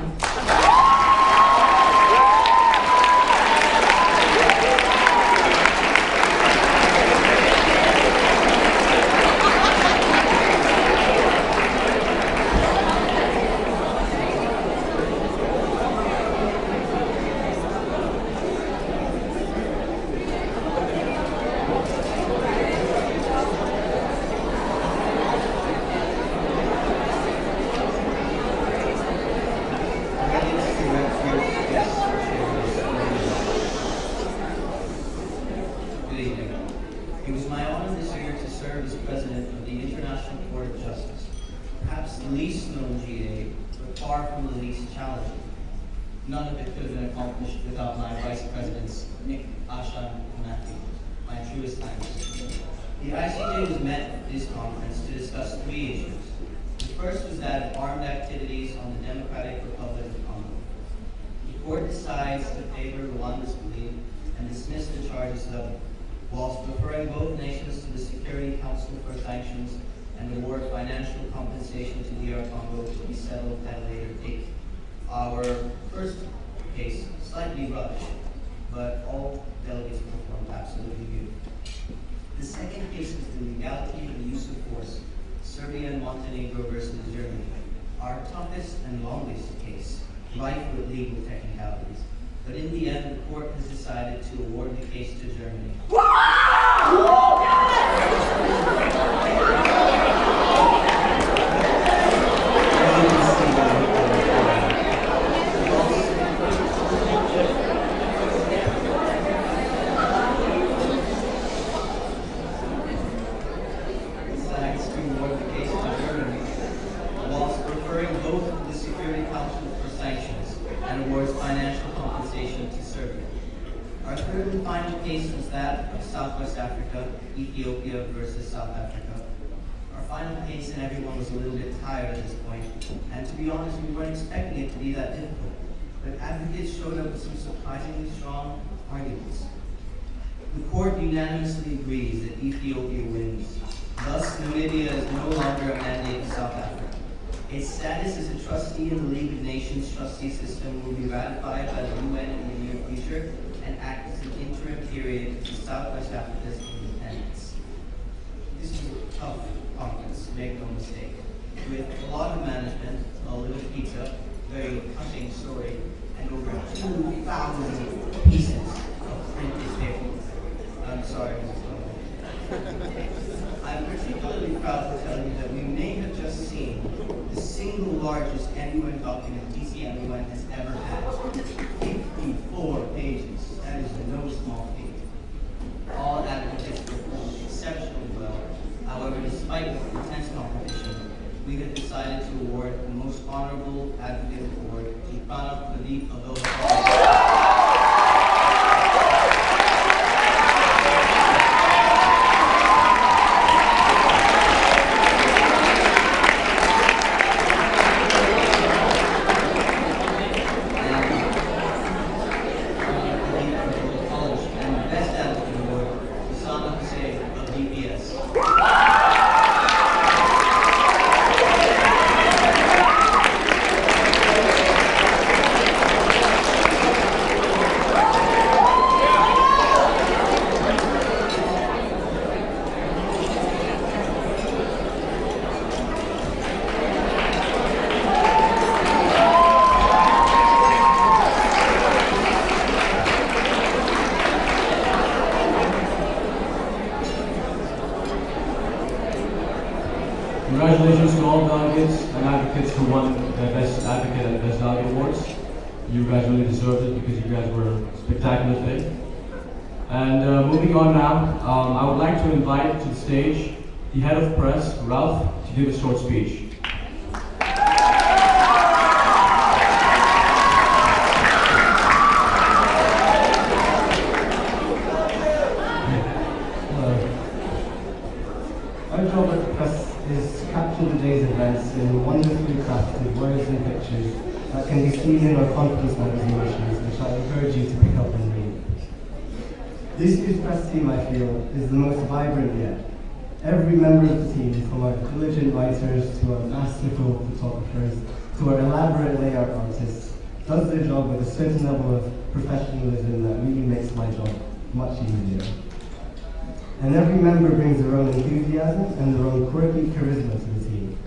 none of it could have been accomplished without my vice presidents, Nick, Asha, and Matthew, my truest thanks. The ICJ was met at this conference to discuss 3 issues. The first was that of armed activities on the Democratic Republic of Congo. The court decides to favor Rwanda's plea and dismiss the charges leveled, whilst referring both nations to the Security Council for sanctions and award financial compensation to DR Congo to be settled at a later date. Our first case, slightly rushed, but all delegates performed absolutely beautifully. The second case is the legality of the use of force, Serbia and Montenegro versus Germany. Our toughest and longest case, rife with legal technicalities. But in the end, the court has decided to award the case to Germany. Ethiopia versus South Africa. Our final case, and everyone was a little bit tired at this point, and to be honest, we weren't expecting it to be that difficult. But advocates showed up with some surprisingly strong arguments. The court unanimously agrees that Ethiopia wins. Thus, Namibia is no longer a mandate to South Africa. Its status as a trustee in the League of Nations trustee system will be ratified by the UN in the near future and act as an interim period to Southwest Africa's independence. This is a tough conference, make no mistake. With a lot of management, a little pizza, very touching story, and over 2,000 pieces of printed paper. I'm sorry, I'm particularly proud to tell you that we may have just seen the single largest MUN document DCMUN has ever had. 54 pages. That is no small feat. All advocates performed exceptionally well. However, despite the intense competition, we have decided to award the most honorable advocate award to Pranav Pradeep Adoha. Congratulations to all delegates and advocates who won the Best Advocate and Best Delegate Awards. You guys really deserved it because you guys were spectacular today. And moving on now, I would like to invite to the stage the head of press, Ralph, to give a short speech. Our job at the press is to capture the day's events in wonderfully crafted words and pictures that can be seen in our Confidence magazine issues, which I encourage you to pick up and read. This year's press team, I feel, is the most vibrant yet. Every member of the team, from our diligent writers to our masterful photographers to our elaborate layout artists, does their job with a certain level of professionalism that really makes my job much easier. And every member brings their own enthusiasm and their own quirky charisma to the team.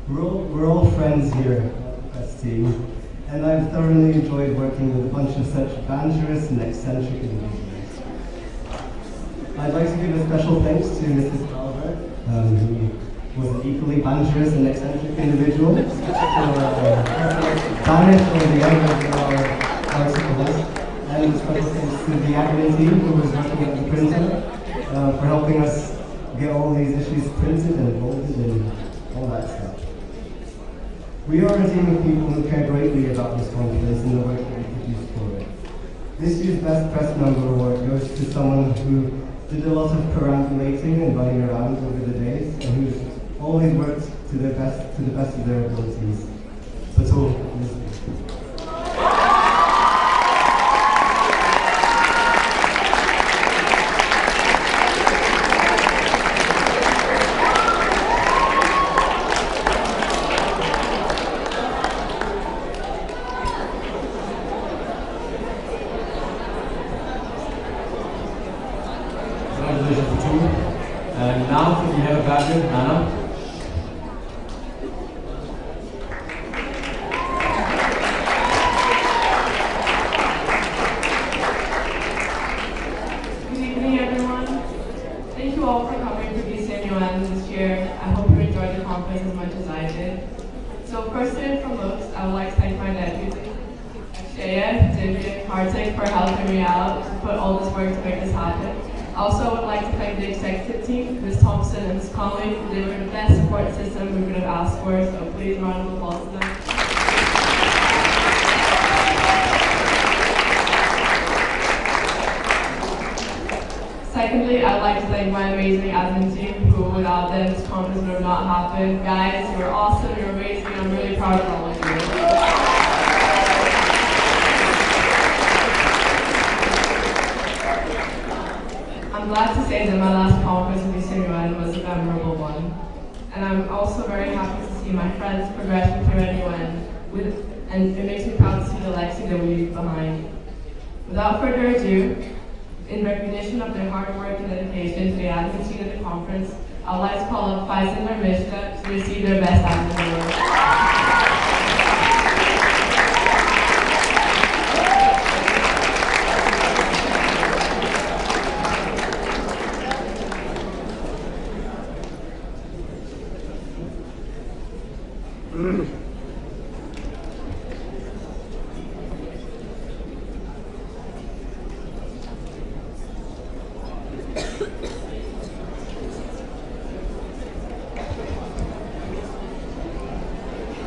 We're all friends here at the press team, and I've thoroughly enjoyed working with a bunch of such adventurous and eccentric individuals. I'd like to give a special thanks to Mrs. Calvert, who was an equally adventurous and eccentric individual, for Spanish or the other of our articles, and a special thanks to the admin team who was working at the printer, for helping us get all these issues printed and folded and all that stuff. We are a team of people who care greatly about this conference and the work that we This year's Best Press Member Award goes to someone who did a lot of perambulating and running around over the days, and who's always worked to the best of their abilities. Batul. Congratulations, Batul. And now we have a graduate, Anna. Good evening, everyone. Thank you all for coming to BCNUN this year. I hope you enjoyed the conference as much as I did. So first and foremost, I would like to thank my deputy, Shaya, Vivian, Kartik, for helping me out to put all this work to make this happen. Also, I would like to thank the executive team, Ms. Thompson and Ms. Conley, for delivering the best support system we could have asked for, so please round of applause to them. Secondly, I'd like to thank my amazing admin team, who without them this conference would have not happened. Guys, you're awesome, you're amazing, I'm really proud of all of you. I'm glad to say that my last conference with BCNUN was a memorable one. And I'm also very happy to see my friends progressing through NUN, and it makes me proud to see the legacy that we leave behind. Without further ado, in recognition of their hard work and dedication to the admin team at the conference, I'd like to call up Faisal and Mishka to receive their Best Admin Award.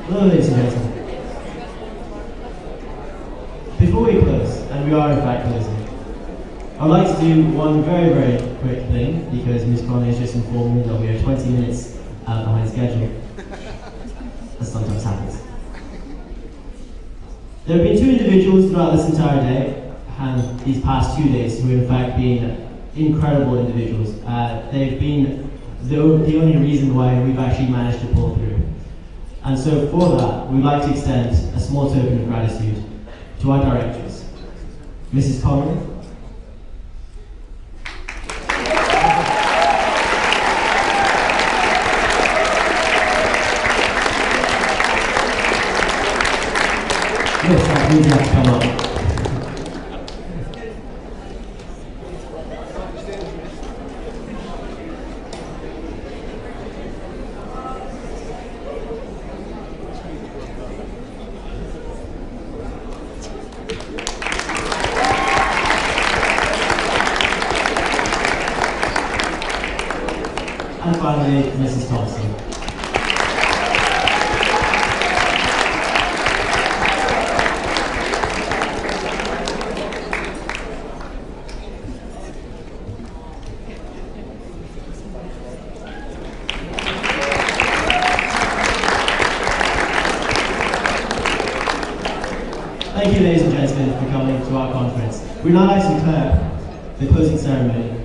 Hello, ladies and gentlemen. Before we close, and we are in fact closing, I'd like to do one very, very quick thing, because Ms. Conley has just informed me that we are 20 minutes behind schedule. That sometimes happens. There have been two individuals throughout this entire day, and these past 2 days, who have in fact been incredible individuals. They've been the only reason why we've actually managed to pull through. And so for that, we'd like to extend a small token of gratitude to our directors. Mrs. Conley. Yes, that means you have to come up. And finally, Mrs. Thompson. Thank you, ladies and gentlemen, for coming to our conference. We'd now like to declare the closing ceremony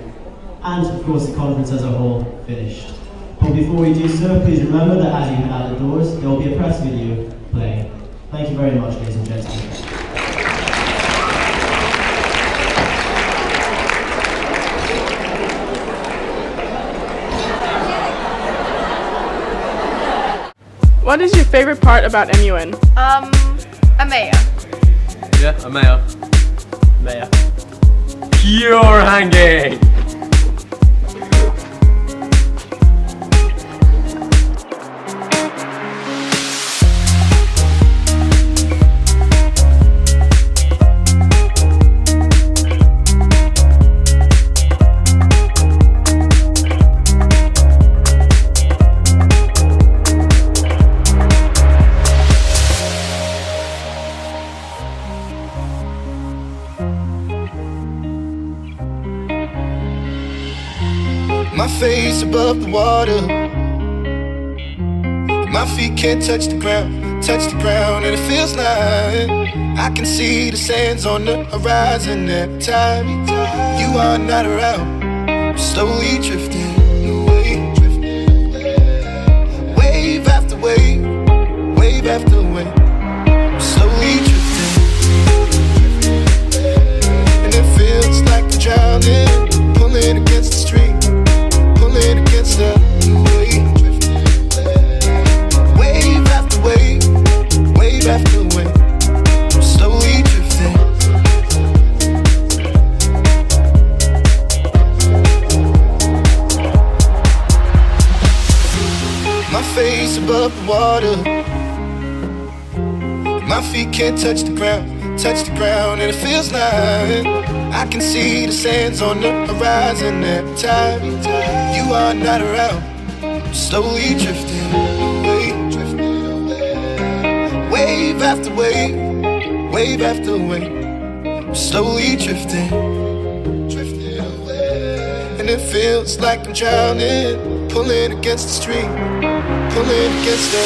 and, of course, the conference as a whole finished. But before we do so, please remember that as you head out the doors, there will be a press video playing. Thank you very much, ladies and gentlemen. What is your favorite part about MUN? Amaya. Yeah, Amaya. Maya. Pure hanging! My face above the water. My feet can't touch the ground, and it feels like I can see the sands on the horizon every time you are not around. I'm slowly drifting away, wave after wave, wave after wave. I'm slowly drifting, and it feels like I'm drowning, pulling against the stream, pulling against the wave. Wave after wave, wave after wave, I'm slowly drifting. My face above the water. My feet can't touch the ground, and it feels like I can see the sands on the horizon every time you are not around. I'm slowly drifting away, wave after wave, wave after wave. I'm slowly drifting, and it feels like I'm drowning, pulling against the stream, pulling against the